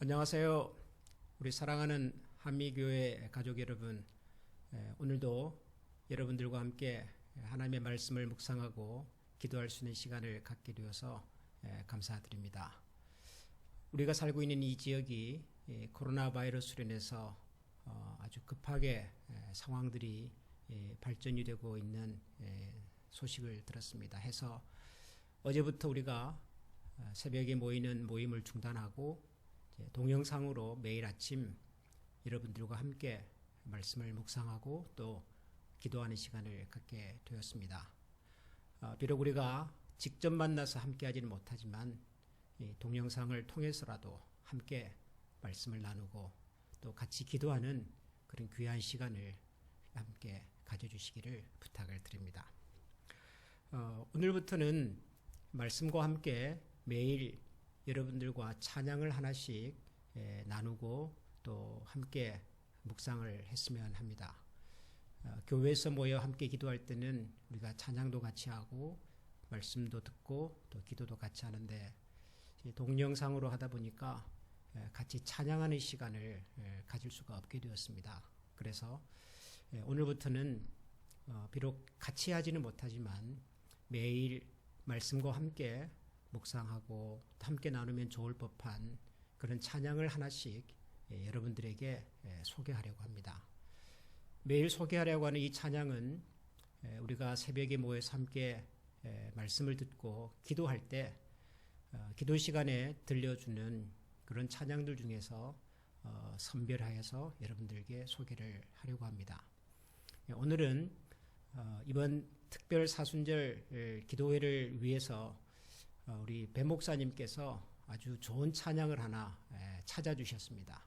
안녕하세요. 우리 사랑하는 한미교회 가족 여러분, 오늘도 여러분들과 함께 하나님의 말씀을 묵상하고 기도할 수 있는 시간을 갖게 되어서 감사드립니다. 우리가 살고 있는 이 지역이 코로나 바이러스로 인해서 아주 급하게 상황들이 발전이 되고 있는 소식을 들었습니다. 해서 어제부터 우리가 새벽에 모이는 모임을 중단하고 동영상으로 매일 아침 여러분들과 함께 말씀을 묵상하고 또 기도하는 시간을 갖게 되었습니다. 비록 우리가 직접 만나서 함께 하지는 못하지만 동영상을 통해서라도 함께 말씀을 나누고 또 같이 기도하는 그런 귀한 시간을 함께 가져주시기를 부탁을 드립니다. 오늘부터는 말씀과 함께 매일 여러분들과 찬양을 하나씩 나누고 또 함께 묵상을 했으면 합니다. 교회에서 모여 함께 기도할 때는 우리가 찬양도 같이 하고 말씀도 듣고 또 기도도 같이 하는데 동영상으로 하다 보니까 같이 찬양하는 시간을 가질 수가 없게 되었습니다. 그래서 오늘부터는 비록 같이 하지는 못하지만 매일 말씀과 함께 묵상하고 함께 나누면 좋을 법한 그런 찬양을 하나씩 여러분들에게 소개하려고 합니다. 매일 소개하려고 하는 이 찬양은 우리가 새벽에 모여서 함께 말씀을 듣고 기도할 때 기도 시간에 들려주는 그런 찬양들 중에서 선별하여서 여러분들에게 소개를 하려고 합니다. 오늘은 이번 특별 사순절 기도회를 위해서 우리 배 목사님께서 아주 좋은 찬양을 하나 찾아주셨습니다.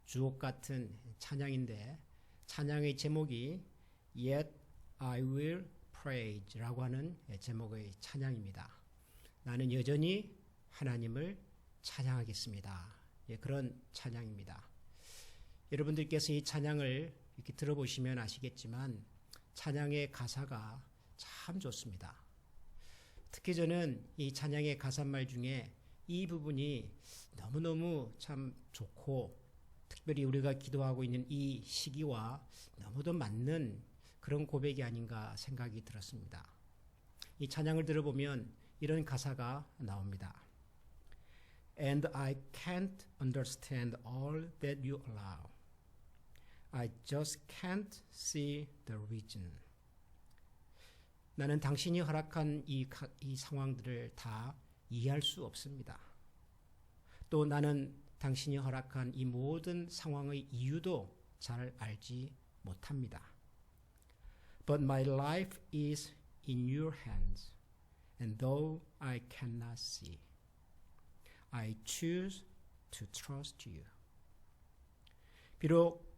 주옥 같은 찬양인데 찬양의 제목이 Yet I Will Praise 라고 하는 제목의 찬양입니다. 나는 여전히 하나님을 찬양하겠습니다. 그런 찬양입니다. 여러분들께서 이 찬양을 이렇게 들어보시면 아시겠지만 찬양의 가사가 참 좋습니다. 특히 저는 이 찬양의 가사말 중에 이 부분이 너무너무 참 좋고 특별히 우리가 기도하고 있는 이 시기와 너무도 맞는 그런 고백이 아닌가 생각이 들었습니다. 이 찬양을 들어보면 이런 가사가 나옵니다. And I can't understand all that you allow. I just can't see the reason. 나는 당신이 허락한 이 상황들을 다 이해할 수 없습니다. 또 나는 당신이 허락한 이 모든 상황의 이유도 잘 알지 못합니다. But my life is in your hands, and though I cannot see, I choose to trust you. 비록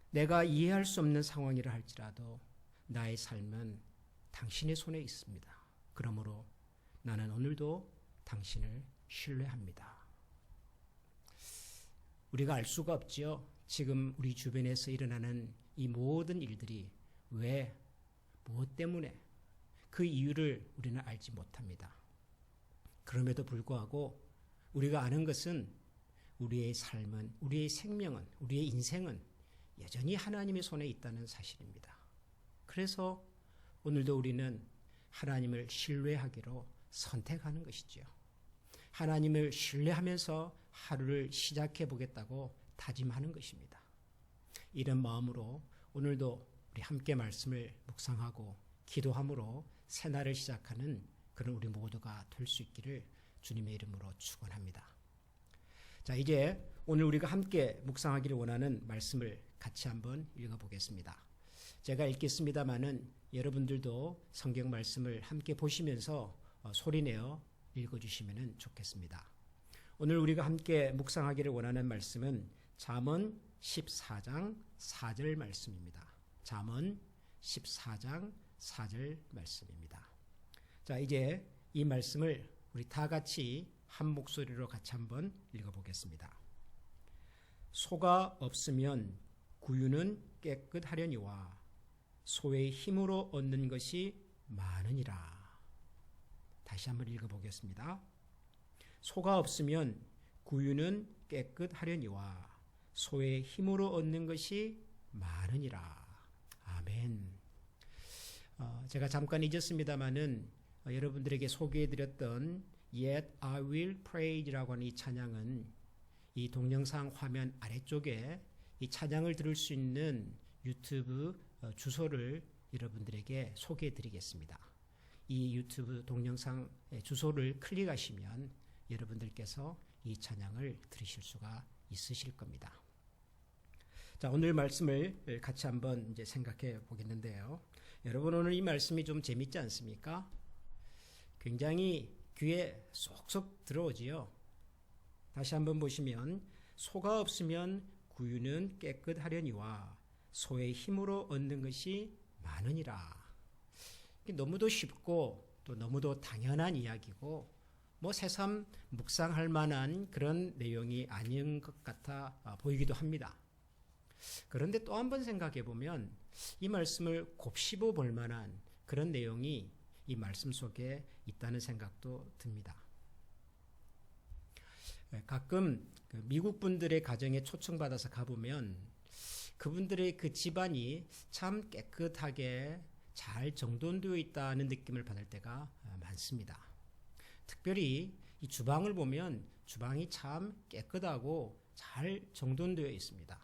내가 이해할 수 없는 상황이라 할지라도 나의 삶은 당신의 손에 있습니다. 그러므로 나는 오늘도 당신을 신뢰합니다. 우리가 알 수가 없지요. 지금 우리 주변에서 일어나는 이 모든 일들이 왜, 무엇 때문에 그 이유를 우리는 알지 못합니다. 그럼에도 불구하고 우리가 아는 것은 우리의 삶은, 우리의 생명은, 우리의 인생은 여전히 하나님의 손에 있다는 사실입니다. 그래서 오늘도 우리는 하나님을 신뢰하기로 선택하는 것이지요. 하나님을 신뢰하면서 하루를 시작해 보겠다고 다짐하는 것입니다. 이런 마음으로 오늘도 우리 함께 말씀을 묵상하고 기도함으로 새날을 시작하는 그런 우리 모두가 될 수 있기를 주님의 이름으로 축원합니다. 자, 이제 오늘 우리가 함께 묵상하기를 원하는 말씀을 같이 한번 읽어보겠습니다. 제가 읽겠습니다마는 여러분들도 성경 말씀을 함께 보시면서 소리내어 읽어주시면 좋겠습니다. 오늘 우리가 함께 묵상하기를 원하는 말씀은 잠언 14장 4절 말씀입니다. 잠언 14장 4절 말씀입니다. 자, 이제 이 말씀을 우리 다 같이 한 목소리로 같이 한번 읽어보겠습니다. 소가 없으면 구유는 깨끗하려니와 소의 힘으로 얻는 것이 많으니라. 다시 한번 읽어보겠습니다. 소가 없으면 구유는 깨끗하려니와 소의 힘으로 얻는 것이 많으니라. 아멘. 제가 잠깐 잊었습니다마는 여러분들에게 소개해드렸던 Yet I will prais라고 하는 이 찬양은 이 동영상 화면 아래쪽에 이 찬양을 들을 수 있는 유튜브 주소를 여러분들에게 소개해드리겠습니다. 이 유튜브 동영상 주소를 클릭하시면 여러분들께서 이 찬양을 들으실 수가 있으실 겁니다. 자, 오늘 말씀을 같이 한번 이제 생각해 보겠는데요. 여러분, 오늘 이 말씀이 좀 재밌지 않습니까? 굉장히 귀에 쏙쏙 들어오지요. 다시 한번 보시면 소가 없으면 구유는 깨끗하려니와 소의 힘으로 얻는 것이 많으니라. 너무도 쉽고 또 너무도 당연한 이야기고 새삼 묵상할 만한 그런 내용이 아닌 것 같아 보이기도 합니다. 그런데 또 한 번 생각해 보면 이 말씀을 곱씹어 볼 만한 그런 내용이 이 말씀 속에 있다는 생각도 듭니다. 가끔 미국 분들의 가정에 초청받아서 가보면 그분들의 그 집안이 참 깨끗하게 잘 정돈되어 있다는 느낌을 받을 때가 많습니다. 특별히 이 주방을 보면 주방이 참 깨끗하고 잘 정돈되어 있습니다.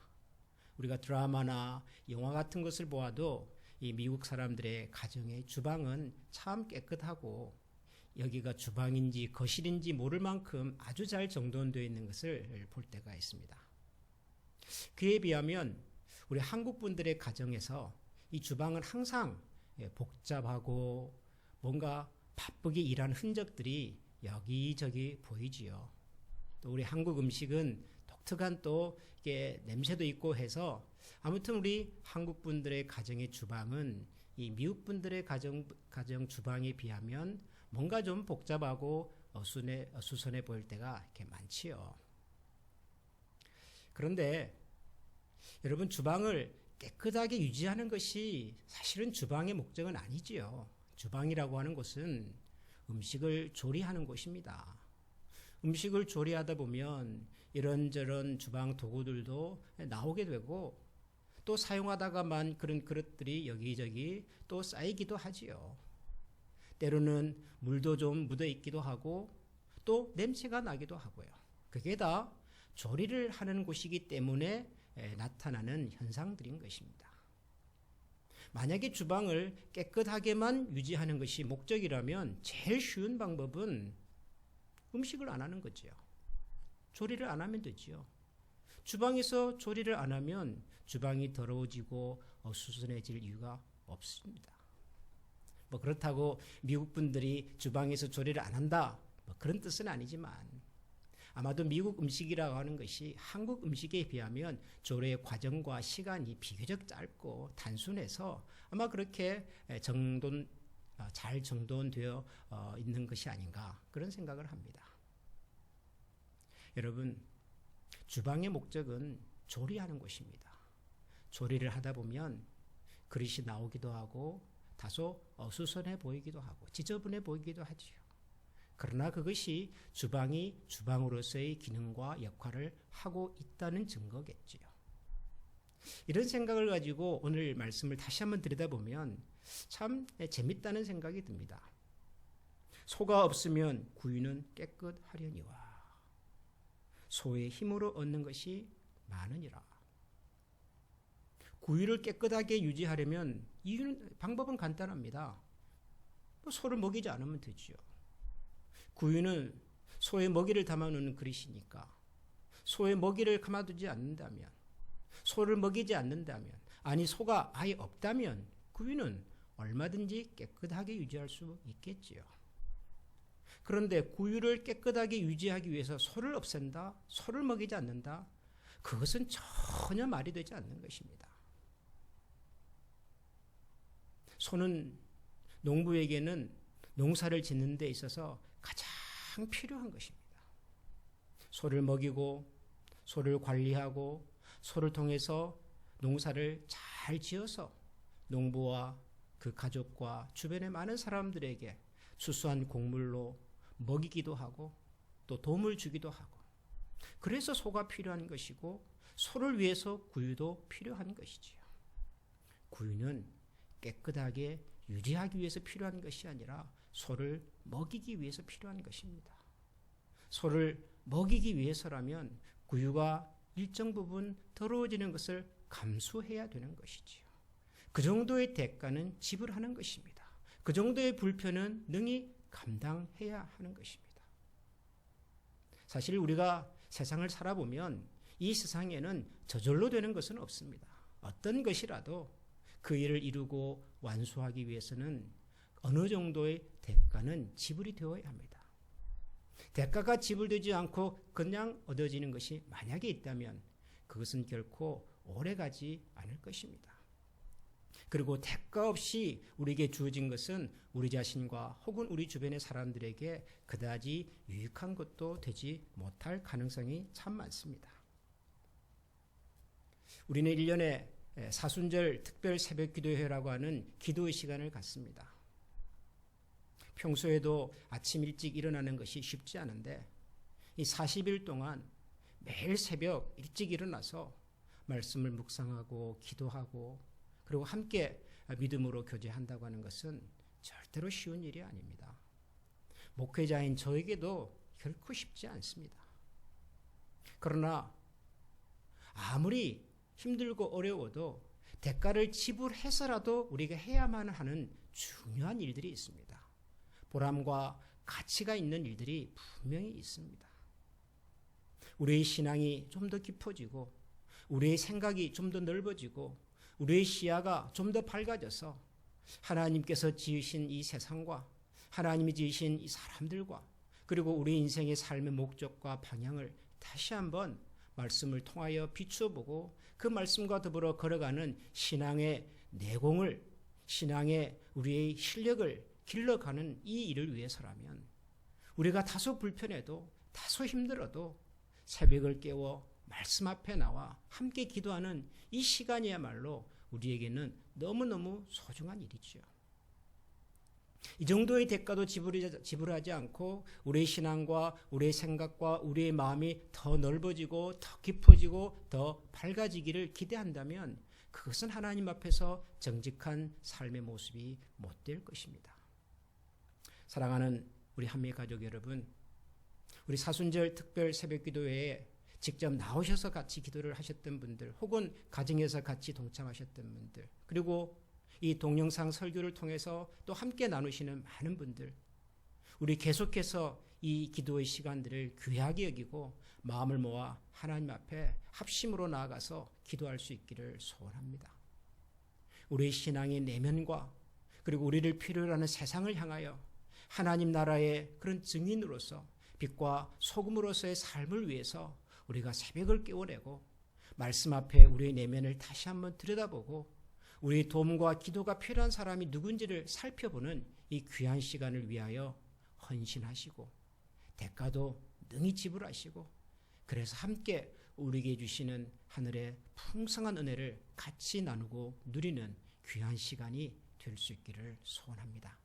우리가 드라마나 영화 같은 것을 보아도 이 미국 사람들의 가정의 주방은 참 깨끗하고 여기가 주방인지 거실인지 모를 만큼 아주 잘 정돈되어 있는 것을 볼 때가 있습니다. 그에 비하면 우리 한국 분들의 가정에서 이 주방은 항상 복잡하고 뭔가 바쁘게 일하는 흔적들이 여기저기 보이지요. 또 우리 한국 음식은 독특한 또 이게 냄새도 있고 해서 아무튼 우리 한국 분들의 가정의 주방은 이 미국 분들의 가정 주방에 비하면 뭔가 좀 복잡하고 어수선해 보일 때가 이렇게 많지요. 그런데 여러분, 주방을 깨끗하게 유지하는 것이 사실은 주방의 목적은 아니지요. 주방이라고 하는 곳은 음식을 조리하는 곳입니다. 음식을 조리하다 보면 이런저런 주방 도구들도 나오게 되고 또 사용하다가만 그런 그릇들이 여기저기 또 쌓이기도 하지요. 때로는 물도 좀 묻어 있기도 하고 또 냄새가 나기도 하고요. 그게 다 조리를 하는 곳이기 때문에 나타나는 현상들인 것입니다. 만약에 주방을 깨끗하게만 유지하는 것이 목적이라면 제일 쉬운 방법은 음식을 안 하는 거지요. 조리를 안 하면 되지요. 주방에서 조리를 안 하면 주방이 더러워지고 어수선해질 이유가 없습니다. 그렇다고 미국 분들이 주방에서 조리를 안 한다, 그런 뜻은 아니지만 아마도 미국 음식이라고 하는 것이 한국 음식에 비하면 조리의 과정과 시간이 비교적 짧고 단순해서 아마 그렇게 잘 정돈되어 있는 것이 아닌가 그런 생각을 합니다. 여러분, 주방의 목적은 조리하는 곳입니다. 조리를 하다 보면 그릇이 나오기도 하고 다소 어수선해 보이기도 하고 지저분해 보이기도 하지요. 그러나 그것이 주방이 주방으로서의 기능과 역할을 하고 있다는 증거겠지요. 이런 생각을 가지고 오늘 말씀을 다시 한번 들여다보면 참 재밌다는 생각이 듭니다. 소가 없으면 구유는 깨끗하려니와 소의 힘으로 얻는 것이 많으니라. 구유를 깨끗하게 유지하려면 방법은 간단합니다. 소를 먹이지 않으면 되지요. 구유는 소의 먹이를 담아놓는 그릇이니까 소의 먹이를 감아두지 않는다면, 소를 먹이지 않는다면, 아니 소가 아예 없다면 구유는 얼마든지 깨끗하게 유지할 수 있겠지요. 그런데 구유를 깨끗하게 유지하기 위해서 소를 없앤다, 소를 먹이지 않는다, 그것은 전혀 말이 되지 않는 것입니다. 소는 농부에게는 농사를 짓는 데 있어서 가장 필요한 것입니다. 소를 먹이고 소를 관리하고 소를 통해서 농사를 잘 지어서 농부와 그 가족과 주변의 많은 사람들에게 수수한 곡물로 먹이기도 하고 또 도움을 주기도 하고 그래서 소가 필요한 것이고 소를 위해서 구유도 필요한 것이지요. 구유는 깨끗하게 유지하기 위해서 필요한 것이 아니라 소를 먹이기 위해서 필요한 것입니다. 소를 먹이기 위해서라면 구유가 일정 부분 더러워지는 것을 감수해야 되는 것이지요. 그 정도의 대가는 지불하는 것입니다. 그 정도의 불편은 능히 감당해야 하는 것입니다. 사실 우리가 세상을 살아보면 이 세상에는 저절로 되는 것은 없습니다. 어떤 것이라도 그 일을 이루고 완수하기 위해서는 어느 정도의 대가는 지불이 되어야 합니다. 대가가 지불되지 않고 그냥 얻어지는 것이 만약에 있다면 그것은 결코 오래가지 않을 것입니다. 그리고 대가 없이 우리에게 주어진 것은 우리 자신과 혹은 우리 주변의 사람들에게 그다지 유익한 것도 되지 못할 가능성이 참 많습니다. 우리는 1년에 사순절 특별 새벽 기도회라고 하는 기도의 시간을 갖습니다. 평소에도 아침 일찍 일어나는 것이 쉽지 않은데 이 40일 동안 매일 새벽 일찍 일어나서 말씀을 묵상하고 기도하고 그리고 함께 믿음으로 교제한다고 하는 것은 절대로 쉬운 일이 아닙니다. 목회자인 저에게도 결코 쉽지 않습니다. 그러나 아무리 힘들고 어려워도 대가를 지불해서라도 우리가 해야만 하는 중요한 일들이 있습니다. 보람과 가치가 있는 일들이 분명히 있습니다. 우리의 신앙이 좀 더 깊어지고 우리의 생각이 좀 더 넓어지고 우리의 시야가 좀 더 밝아져서 하나님께서 지으신 이 세상과 하나님이 지으신 이 사람들과 그리고 우리 인생의 삶의 목적과 방향을 다시 한번 말씀을 통하여 비추어보고 그 말씀과 더불어 걸어가는 신앙의 내공을 신앙의 우리의 실력을 길러가는 이 일을 위해서라면 우리가 다소 불편해도 다소 힘들어도 새벽을 깨워 말씀 앞에 나와 함께 기도하는 이 시간이야말로 우리에게는 너무너무 소중한 일이죠. 이 정도의 대가도 지불하지 않고 우리의 신앙과 우리의 생각과 우리의 마음이 더 넓어지고 더 깊어지고 더 밝아지기를 기대한다면 그것은 하나님 앞에서 정직한 삶의 모습이 못 될 것입니다. 사랑하는 우리 한미 가족 여러분, 우리 사순절 특별 새벽기도회에 직접 나오셔서 같이 기도를 하셨던 분들 혹은 가정에서 같이 동참하셨던 분들 그리고 이 동영상 설교를 통해서 또 함께 나누시는 많은 분들 우리 계속해서 이 기도의 시간들을 귀하게 여기고 마음을 모아 하나님 앞에 합심으로 나아가서 기도할 수 있기를 소원합니다. 우리의 신앙의 내면과 그리고 우리를 필요로 하는 세상을 향하여 하나님 나라의 그런 증인으로서 빛과 소금으로서의 삶을 위해서 우리가 새벽을 깨워내고 말씀 앞에 우리의 내면을 다시 한번 들여다보고 우리의 도움과 기도가 필요한 사람이 누군지를 살펴보는 이 귀한 시간을 위하여 헌신하시고 대가도 능히 지불하시고 그래서 함께 우리에게 주시는 하늘의 풍성한 은혜를 같이 나누고 누리는 귀한 시간이 될 수 있기를 소원합니다.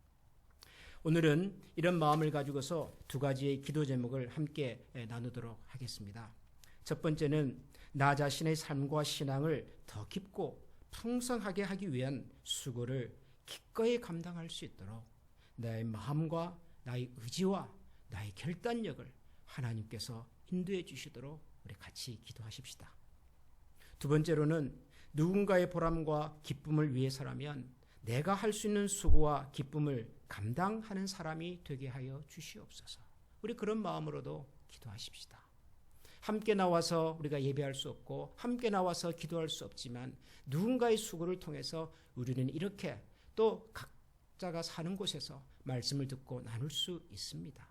오늘은 이런 마음을 가지고서 두 가지의 기도 제목을 함께 나누도록 하겠습니다. 첫 번째는 나 자신의 삶과 신앙을 더 깊고 풍성하게 하기 위한 수고를 기꺼이 감당할 수 있도록 나의 마음과 나의 의지와 나의 결단력을 하나님께서 인도해 주시도록 우리 같이 기도하십시다. 두 번째로는 누군가의 보람과 기쁨을 위해서라면 내가 할 수 있는 수고와 기쁨을 감당하는 사람이 되게 하여 주시옵소서. 우리 그런 마음으로도 기도하십시다. 함께 나와서 우리가 예배할 수 없고 함께 나와서 기도할 수 없지만 누군가의 수고를 통해서 우리는 이렇게 또 각자가 사는 곳에서 말씀을 듣고 나눌 수 있습니다.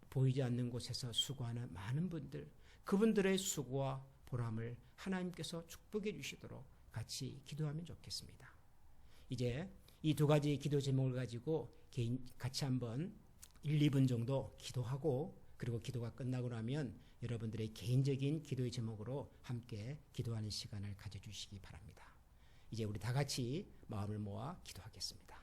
보이지 않는 곳에서 수고하는 많은 분들, 그분들의 수고와 보람을 하나님께서 축복해 주시도록 같이 기도하면 좋겠습니다. 이제 이 두 가지 기도 제목을 가지고 같이 한번 1, 2분 정도 기도하고 그리고 기도가 끝나고 나면 여러분들의 개인적인 기도의 제목으로 함께 기도하는 시간을 가져주시기 바랍니다. 이제 우리 다 같이 마음을 모아 기도하겠습니다.